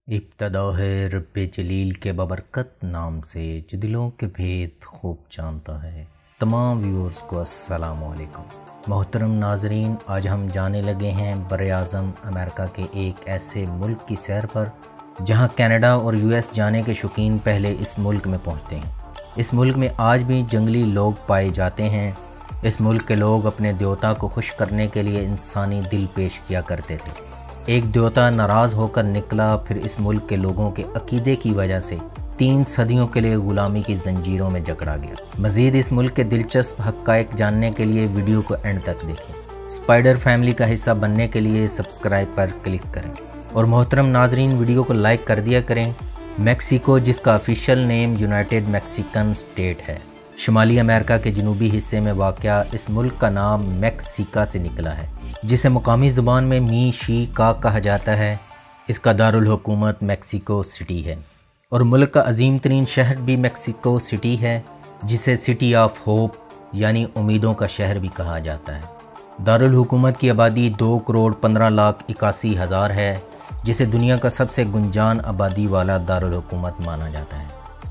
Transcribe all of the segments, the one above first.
ابتدا ہے रब जलील के बबरकत नाम से जो दिलों के भेद खूब जानता है। तमाम व्यूअर्स को अस्सलाम वालेकुम। मोहतरम नाजरीन, आज हम जाने लगे हैं बर-ए-आज़म अमेरिका के एक ऐसे मुल्क की सैर पर जहां कनाडा और यूएस जाने के शौकीन पहले इस मुल्क में पहुंचते हैं। इस मुल्क में आज भी जंगली लोग पाए जाते हैं। इस मुल्क के लोग अपने देवता को खुश करने के लिए इंसानी दिल पेश किया करते थे। एक देवता नाराज़ होकर निकला, फिर इस मुल्क के लोगों के अकीदे की वजह से 3 सदियों के लिए ग़ुलामी की जंजीरों में जकड़ा गया। मज़ीद इस मुल्क के दिलचस्प हक़ाइक़ जानने के लिए वीडियो को एंड तक देखें। स्पाइडर फैमिली का हिस्सा बनने के लिए सब्सक्राइब पर क्लिक करें और मोहतरम नाजरीन, वीडियो को लाइक कर दिया करें। मैक्सिको, जिसका official name United Mexican state है, शुमाली अमेरिका के जनूबी हिस्से में वाक़या इस मुल्क का नाम मैक्सिका से निकला है, जिसे मुकामी ज़ुबान में मी शी का कहा जाता है। इसका दारुल हुकूमत मैक्सिको सिटी है और मुल्क का अजीम तरीन शहर भी मैक्सिको सिटी है, जिसे सिटी ऑफ होप यानी उम्मीदों का शहर भी कहा जाता है। दारुल हुकूमत की आबादी 2,15,81,000 है, जिसे दुनिया का सबसे गुंजान आबादी वाला दारुल हुकूमत माना जाता है।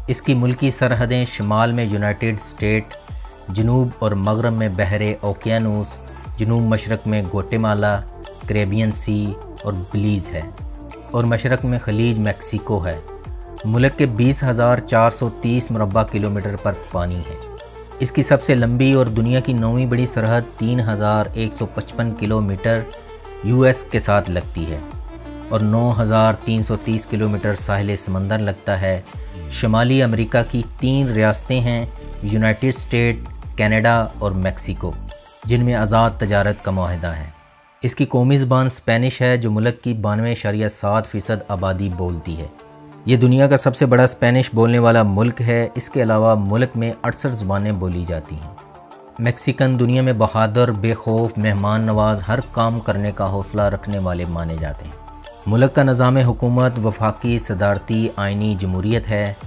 इसकी मुल्की सरहदें शुमाल में यूनाइटेड स्टेट, जनूब और मगरब में बहरे ओकियानूस, जनूब मशरक़ में ग्वाटेमाला, कैरेबियन सी और बेलीज़ है और मशरक़ में खलीज मैक्सिको है। मुल्क के 20,430 मुरबा किलोमीटर पर पानी है। इसकी सबसे लंबी और दुनिया की 9वीं बड़ी सरहद 3,155 किलोमीटर यूएस के साथ लगती है और 9,330 किलोमीटर साहिल समंदर लगता है। शुमाली अमेरिका की 3 रियासतें हैं, यूनाइटेड स्टेट, कनाडा और मैक्सिको, जिनमें आज़ाद तजारत का मुआहदा है। इसकी कौमी ज़बान स्पेनिश है, जो मुल्क की 92.7% आबादी बोलती है। ये दुनिया का सबसे बड़ा स्पेनिश बोलने वाला मुल्क है। इसके अलावा मुल्क में 68 ज़ुबानें बोली जाती हैं। मैक्सिकन दुनिया में बहादुर, बेखौफ, मेहमान नवाज, हर काम करने का हौसला रखने वाले माने जाते हैं। मुल्क का निज़ाम हुकूमत वफाकी सदारती आइनी जमहूरियत है।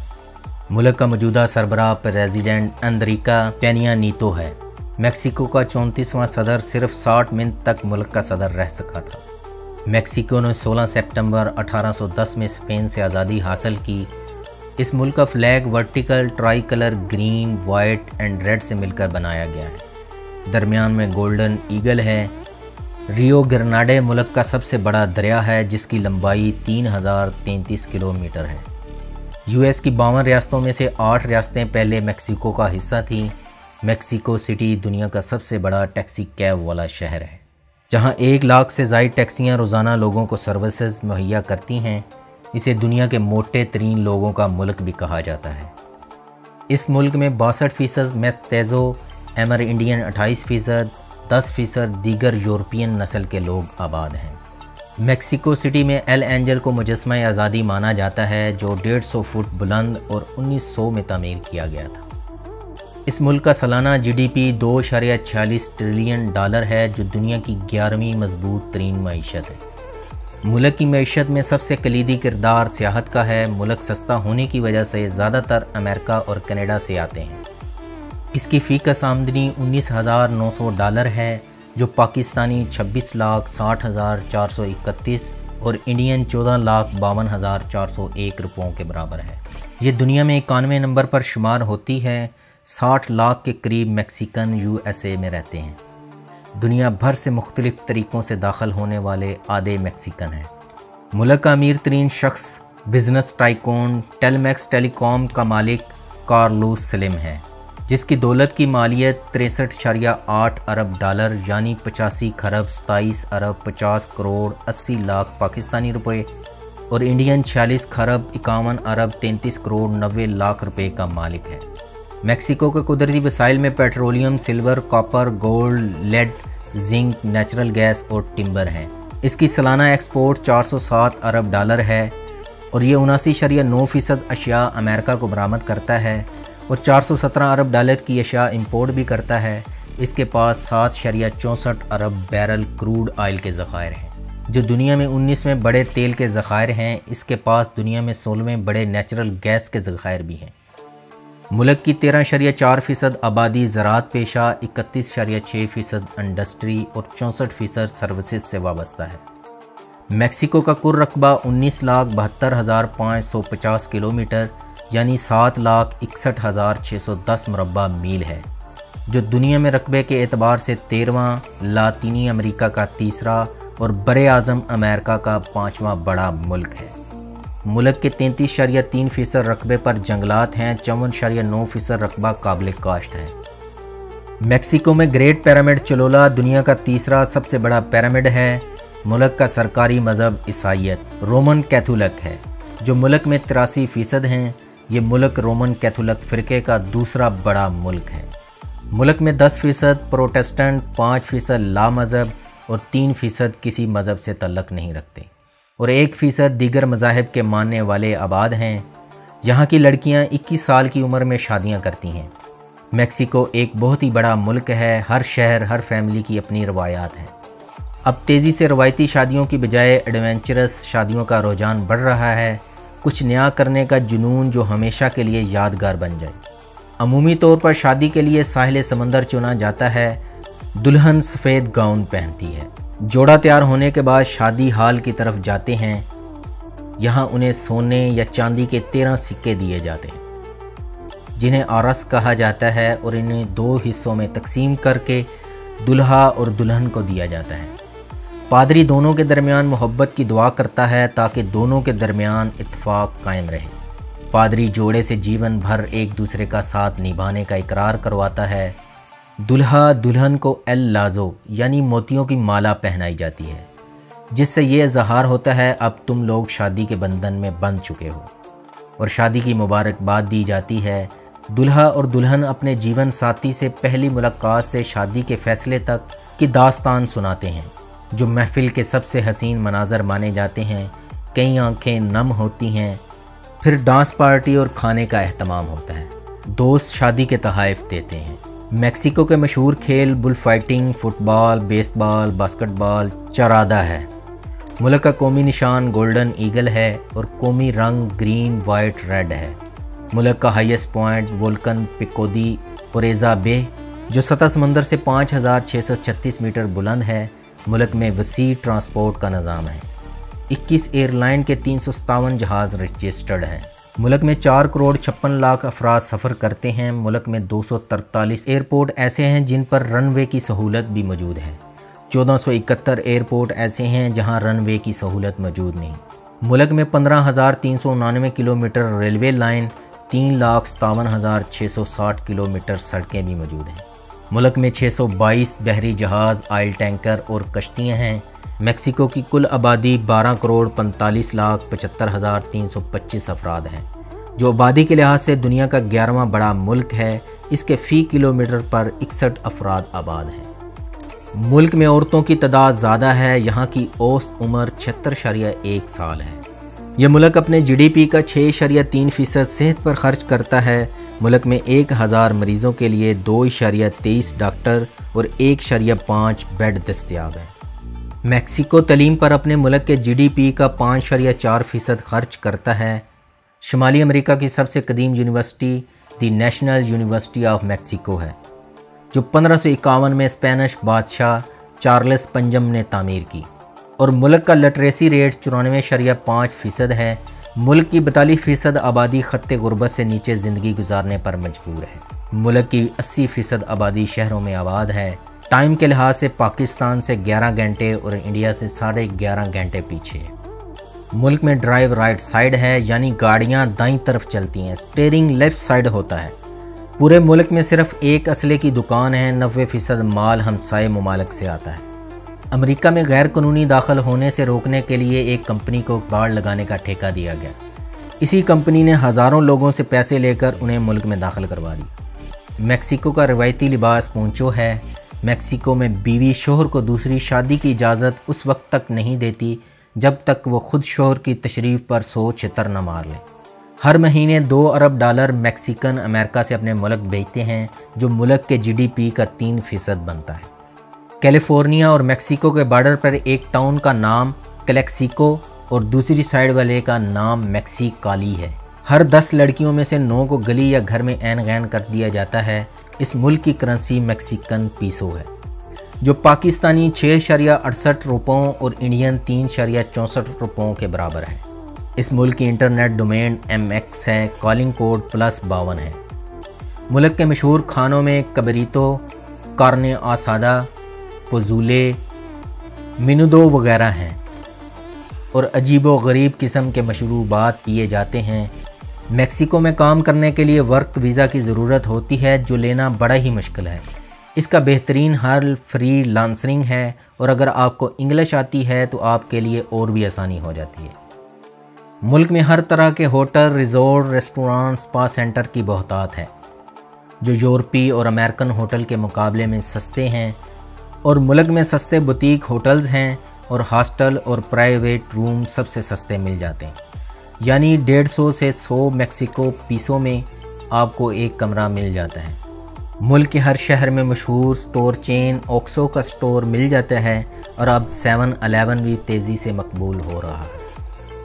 मुल्क का मौजूदा सरबराह प्रेसिडेंट एनरिका पेनिया नीतो है। मैक्सिको का 34वां सदर सिर्फ 60 मिनट तक मुल्क का सदर रह सका था। मैक्सिको ने 16 सितंबर 1810 में स्पेन से आज़ादी हासिल की। इस मुल्क का flag vertical try colour green, white and red से मिलकर बनाया गया है। दरमियान में गोल्डन ईगल है। रियो ग्रेनाडे मुल्क का सबसे बड़ा दरिया है, जिसकी लंबाई 3,033 किलोमीटर है। यूएस की 52 रियासतों में से 8 रियासतें पहले मैक्सिको का हिस्सा थीं। मैक्सिको सिटी दुनिया का सबसे बड़ा टैक्सी कैब वाला शहर है, जहां 1 लाख से ज़ायद टैक्सियां रोज़ाना लोगों को सर्विसेज मुहैया करती हैं। इसे दुनिया के मोटे तरीन लोगों का मुल्क भी कहा जाता है। इस मुल्क में 62% मेस्तेज़ो, एमर इंडियन 28%, 10% दीगर यूरोपियन नस्ल के लोग आबाद हैं। मैक्सिको सिटी में एल एंजल को मुजस्मा आज़ादी माना जाता है, जो 150 फुट बुलंद और 1900 में तामीर किया गया था। इस मुल्क का सालाना जीडीपी $2.46 ट्रिलियन है, जो दुनिया की 11वीं मजबूत तरीन मईशत है। मुल्क की मईशत में सबसे कलीदी किरदार सियाहत का है। मुल्क सस्ता होने की वजह से ज़्यादातर अमेरिका और कनाडा से आते हैं। इसकी फ़ीकस आमदनी $19,900 है, जो पाकिस्तानी 26,60,431 और इंडियन 14,52,401 रुपयों के बराबर है। ये दुनिया में 91वें नंबर पर शुमार होती है। 60 लाख के करीब मैक्सिकन यूएसए में रहते हैं। दुनिया भर से मुख्तलिफ तरीक़ों से दाखिल होने वाले आधे मैक्सिकन हैं। मुल्क का अमीर तरीन शख्स बिजनेस टाइकून टेलमैक्स टेलीकॉम का मालिक कार्लोस स्लिम है, जिसकी दौलत की मालियत $63.8 अरब यानी 85 खरब 27 अरब 50 करोड़ 80 लाख पाकिस्तानी रुपए और इंडियन 46 खरब 51 अरब 33 करोड़ 90 लाख रुपए का मालिक है। मैक्सिको के कुदरती वसाइल में petroleum, silver, copper, gold, lead, zinc, natural gas और टिम्बर हैं। इसकी सालाना एक्सपोर्ट $407 अरब है और ये 79.9% अशिया अमेरिका को बरामद करता है और $417 अरब की अशिया इंपोर्ट भी करता है। इसके पास 7.64 अरब बैरल क्रूड ऑयल के ज़खायर हैं, जो दुनिया में 19वें बड़े तेल के ज़खायर हैं। इसके पास दुनिया में 16वें बड़े नेचुरल गैस के ज़खायर भी हैं। मुल्क की 13.4% आबादी ज़राअत पेशा, 31.6% इंडस्ट्री और 64% सर्विसेज से वाबस्ता है। میکسیکو کا کل رقبہ 19,72,550 کلومیٹر یعنی 7,61,610 مربع میل ہے، جو دنیا میں رقبے کے اعتبار سے 13واں، لاطینی امریکہ کا تیسرا اور براعظم امریکہ کا 5واں بڑا ملک ہے۔ ملک کے 33.3% رقبے پر جنگلات ہیں، 54.9% رقبہ قابل کاشت ہے۔ میکسیکو میں گریٹ پیرامڈ چولولا دنیا کا تیسرا سب سے بڑا پیرامڈ ہے۔ ملک کا سرکاری مذہب عیسائیت رومن کیتھولک ہے، جو ملک میں 83% ہیں۔ یہ ملک رومن کیتھولک فرقے کا دوسرا بڑا ملک ہے۔ ملک میں 10% پروٹسٹنٹ، 5% لا مذہب اور 3% کسی مذہب سے تعلق نہیں رکھتے، اور 1% دیگر مذاہب کے ماننے والے آباد ہیں۔ یہاں کی لڑکیاں 21 سال کی عمر میں شادیاں کرتی ہیں۔ میکسیکو ایک بہت ہی بڑا ملک ہے، ہر شہر، ہر فیملی کی اپنی روایات ہیں۔ اب تیزی سے روایتی شادیوں کی بجائے ایڈونچرس شادیوں کا رجحان بڑھ رہا ہے، کچھ نیا کرنے کا جنون جو ہمیشہ کے لیے یادگار بن جائے۔ عمومی طور پر شادی کے لیے ساحل سمندر چنا جاتا ہے، دلہن سفید گاؤن پہنتی ہے۔ جوڑا تیار ہونے کے بعد شادی ہال کی طرف جاتے ہیں، یہاں انہیں سونے یا چاندی کے 13 سکے دیے جاتے ہیں، جنہیں عرس کہا جاتا ہے، اور انہیں 2 حصوں میں تقسیم کر کے دلہا اور دلہن کو دیا جاتا ہے۔ پادری دونوں کے درمیان محبت کی دعا کرتا ہے تاکہ دونوں کے درمیان اتفاق قائم رہے۔ پادری جوڑے سے جیون بھر ایک دوسرے کا ساتھ نبھانے کا اقرار کرواتا ہے۔ دلہا دلہن کو ایل لازو یعنی موتیوں کی مالا پہنائی جاتی ہے، جس سے یہ اظہار ہوتا ہے اب تم لوگ شادی کے بندھن میں بندھ چکے ہو، اور شادی کی مبارکباد دی جاتی ہے۔ دلہا اور دلہن اپنے جیون ساتھی سے پہلی ملاقات سے شادی کے فیصلے تک کی داستان سناتے ہیں، جو محفل کے سب سے حسین مناظر مانے جاتے ہیں۔ کئی آنکھیں نم ہوتی ہیں، پھر ڈانس پارٹی اور کھانے کا اہتمام ہوتا ہے۔ دوست شادی کے تحائف دیتے ہیں۔ میکسیکو کے مشہور کھیل بل فائٹنگ، فٹ بال، بیس بال، باسکٹ بال، چرادا ہے۔ ملک کا قومی نشان گولڈن ایگل ہے اور قومی رنگ گرین، وائٹ، ریڈ ہے۔ ملک کا ہائیسٹ پوائنٹ وولکن پیکو دی اوریزا بے، جو سطح سمندر سے 5,636 میٹر بلند ہے۔ ملک میں وسیع ٹرانسپورٹ کا نظام ہے، 21 ایئر لائن کے 357 جہاز رجسٹرڈ ہیں۔ ملک میں 4,56,00,000 افراد سفر کرتے ہیں۔ ملک میں 243 ایئرپورٹ ایسے ہیں جن پر رن وے کی سہولت بھی موجود ہے، 1471 ایئرپورٹ ایسے ہیں جہاں رن وے کی سہولت موجود نہیں۔ ملک میں 15,399 کلومیٹر ریلوے لائن، 3,57,660 کلومیٹر سڑکیں بھی موجود ہیں۔ ملک میں 622 بحری جہاز، آئل ٹینکر اور کشتیاں ہیں۔ میکسیکو کی کل آبادی 12,45,75,325 افراد ہیں، جو آبادی کے لحاظ سے دنیا کا 11واں بڑا ملک ہے۔ اس کے فی کلومیٹر پر 61 افراد آباد ہیں۔ ملک میں عورتوں کی تعداد زیادہ ہے، یہاں کی اوسط عمر 76.1 سال ہے۔ یہ ملک اپنے جی ڈی پی کا 6.3% صحت پر خرچ کرتا ہے۔ ملک میں 1000 مریضوں کے لیے 2.23 ڈاکٹر اور 1.5 بیڈ دستیاب ہیں۔ میکسیکو تعلیم پر اپنے ملک کے جی ڈی پی کا 5.4% خرچ کرتا ہے۔ شمالی امریکہ کی سب سے قدیم university the national university of Mexico ہے، جو 1551 میں اسپینش بادشاہ چارلس پنجم نے تعمیر کی، اور ملک کا لٹریسی ریٹ 94.5% ہے۔ ملک کی 42% آبادی خط غربت سے نیچے زندگی گزارنے پر مجبور ہے۔ ملک کی 80% آبادی شہروں میں آباد ہے۔ ٹائم کے لحاظ سے پاکستان سے 11 گھنٹے اور انڈیا سے 11.5 گھنٹے پیچھے ہے۔ ملک میں ڈرائیو رائٹ سائڈ ہے، یعنی گاڑیاں دائیں طرف چلتی ہیں، سٹیئرنگ لیفٹ سائڈ ہوتا ہے۔ پورے ملک میں صرف ایک اسلحے کی دکان ہے، 90% مال ہمسائے ممالک سے آتا ہے۔ امریکہ میں غیر قانونی داخل ہونے سے روکنے کے لیے ایک کمپنی کو باڑ لگانے کا ٹھیکہ دیا گیا۔ اسی کمپنی نے ہزاروں لوگوں سے پیسے لے کر انہیں ملک میں داخل کروا دی۔ میکسیکو کا روایتی لباس پونچو ہے۔ میکسیکو میں بیوی شوہر کو دوسری شادی کی اجازت اس وقت تک نہیں دیتی جب تک وہ خود شوہر کی تشریف پر 100 چھتر نہ مار لیں۔ ہر مہینے $2 ارب میکسیکن امریکہ سے اپنے ملک بھیجتے ہیں، جو ملک کے جی ڈی پی کا 3% بنتا ہے۔ کیلیفورنیا اور میکسیکو کے بارڈر پر ایک ٹاؤن کا نام کلیکسیکو اور دوسری سائڈ والے کا نام میکسیکالی ہے۔ ہر 10 لڑکیوں میں سے 9 کو گلی یا گھر میں عین غین کر دیا جاتا ہے۔ اس ملک کی کرنسی میکسیکن پیسو ہے۔ जो पाकिस्तानी 6.68 रुपयों और इंडियन 3.64 रुपयों के बराबर है। इस मुल्क की इंटरनेट डोमेन MX है, कॉलिंग कोड +52 है। मुल्क के मशहूर खानों में कबरीतो, कार्ने आसादा, पोज़ूले, मिनुदो वगैरह हैं और अजीब व गरीब किस्म के मशरूबात पिए जाते हैं। मेक्सिको में काम करने के लिए वर्क वीज़ा की ज़रूरत होती है, जो लेना बड़ा ही मुश्किल है। इसका बेहतरीन हल फ्री लांसरिंग है और अगर आपको इंग्लिश आती है तो आपके लिए और भी आसानी हो जाती है। मुल्क में हर तरह के hotel, resort, restaurant, spa centre की बहुतात है, जो यूरोपीय और अमेरिकन होटल के मुकाबले में सस्ते हैं। और मुल्क में सस्ते बुटीक होटल्स हैं और हॉस्टल और प्राइवेट रूम सबसे सस्ते मिल जाते हैं, यानी 150 से 100 मेक्सिको पीसों में आपको एक कमरा मिल जाता है। मुल्क के हर शहर में मशहूर स्टोर चेन ऑक्सो का स्टोर मिल जाता है और अब 7-Eleven भी तेज़ी से मकबूल हो रहा है।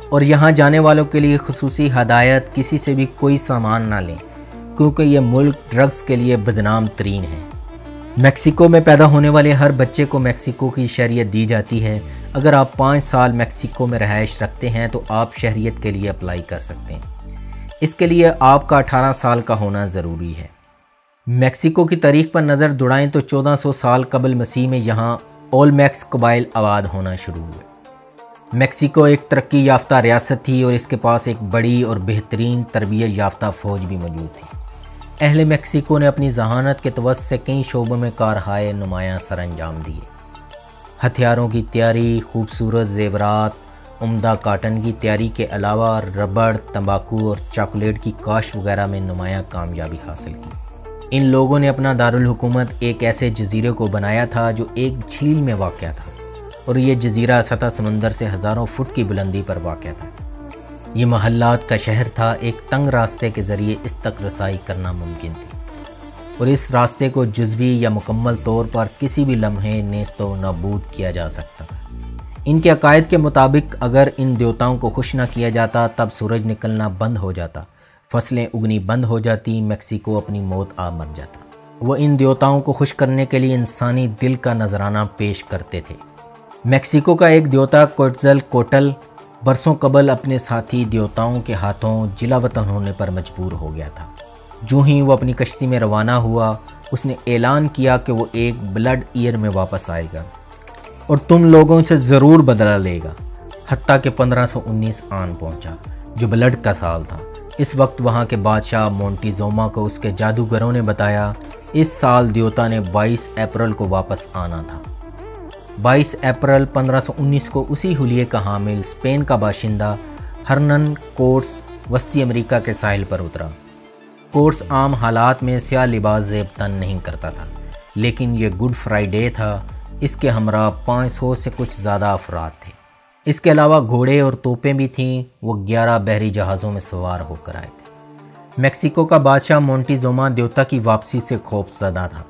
और यहाँ जाने वालों के लिए खुसूसी हदायत, किसी से भी कोई सामान ना लें, क्योंकि ये मुल्क ड्रग्स के लिए बदनाम तरीन है। मेक्सिको में पैदा होने वाले हर बच्चे को मेक्सिको की शहरियत दी जाती है। अगर आप 5 साल मेक्सिको में रहाइश रखते हैं तो आप शहरियत के लिए अप्लाई कर सकते हैं। इसके लिए आपका 18 साल का होना ज़रूरी है। मेक्सिको की तारीख़ पर नज़र दौड़ाएं तो 1400 साल कबल मसीह में यहाँ ओलमेक्स कबाइल आबाद होना शुरू हुए। मेक्सिको एक तरक्की याफ्ता रियासत थी और इसके पास एक बड़ी और बेहतरीन तरबियत याफ्ता फ़ौज भी मौजूद थी। अहले मेक्सिको ने अपनी जहानत के तवज्जुह से कई शोबों में कारहाय नुमायाँ सर अंजाम दिए। हथियारों की तैयारी, खूबसूरत जेवरात, उम्दा काटन की तैयारी के अलावा रबड़, तंबाकू और चॉकलेट की काश्त वगैरह में नुमायाँ कामयाबी हासिल की। इन लोगों ने अपना दारुल हुकूमत एक ऐसे जजीरे को बनाया था जो एक झील में वाक़या था और ये जजीरा सतह समंदर से हज़ारों फुट की बुलंदी पर वाक़या था। ये महल्लात का शहर था। एक तंग रास्ते के ज़रिए इस तक रसाई करना मुमकिन थी और इस रास्ते को जुज़वी या मुकम्मल तौर पर किसी भी लम्हे नेस्तो नाबूद किया जा सकता था। इनके अकायद के मुताबिक अगर इन देवताओं को खुश ना किया जाता तब सूरज निकलना बंद हो जाता, फसलें उगनी बंद हो जाती, मेक्सिको अपनी मौत आ मर जाता। वो इन देवताओं को खुश करने के लिए इंसानी दिल का नजराना पेश करते थे। मेक्सिको का एक देवता कोटल बरसों कबल अपने साथी देवताओं के हाथों जिला वतन होने पर मजबूर हो गया था। जो ही वो अपनी कश्ती में रवाना हुआ, उसने ऐलान किया कि वो एक ब्लड ईयर में वापस आएगा और तुम लोगों से ज़रूर बदला लेगा। हत्ता के 1519 आन पहुंचा, जो ब्लड का साल था। इस वक्त वहाँ के बादशाह मोंटीजोमा को उसके जादूगरों ने बताया इस साल देवता ने 22 अप्रैल को वापस आना था। 22 अप्रैल 1519 को उसी हुलिये का हामिल स्पेन का बाशिंदा हर्नन कोर्ट्स वस्ती अमेरिका के साहिल पर उतरा। कोर्ट्स आम हालात में स्याह लिबास ज़ेब तन नहीं करता था, लेकिन ये गुड फ्राइडे था। इसके हमरा 500 से कुछ ज़्यादा अफराद थे। इसके अलावा घोड़े और तोपें भी थीं। वो 11 बहरी जहाज़ों में सवार होकर आए थे। मेक्सिको का बादशाह मोंटीजोमा देवता की वापसी से खौफज़दा था।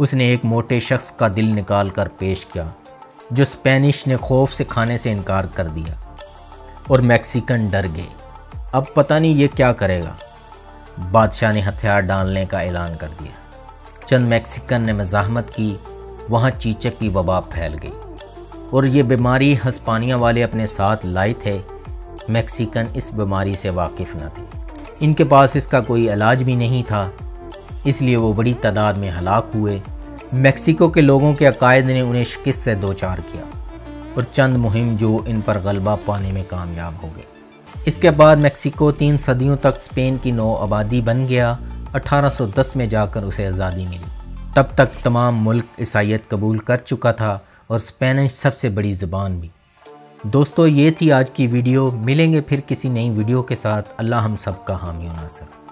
उसने एक मोटे शख्स का दिल निकाल कर पेश किया, जो स्पेनिश ने खौफ से खाने से इनकार कर दिया और मैक्सिकन डर गए। अब पता नहीं ये क्या करेगा। बादशाह ने हथियार डालने का ऐलान कर दिया। चंद मैक्सिकन ने मज़ाहमत की। वहाँ चीचक की वबा फैल गई और ये बीमारी हस्पानिया वाले अपने साथ लाए थे। मैक्सिकन इस बीमारी से वाकिफ़ न थे। इनके पास इसका कोई इलाज भी नहीं था, इसलिए वो बड़ी तादाद में हलाक हुए। मेक्सिको के लोगों के अकायद ने उन्हें शिकस्त से दो चार किया और चंद मुहिम जो इन पर गलबा पाने में कामयाब हो गए। इसके बाद मेक्सिको 3 सदियों तक स्पेन की नौ आबादी बन गया। 1810 में जाकर उसे आज़ादी मिली। तब तक तमाम मुल्क ईसाईयत कबूल कर चुका था और स्पेनिश सबसे बड़ी ज़बान भी। दोस्तों, ये थी आज की वीडियो। मिलेंगे फिर किसी नई वीडियो के साथ। अल्लाह हम सब का हामी नासर।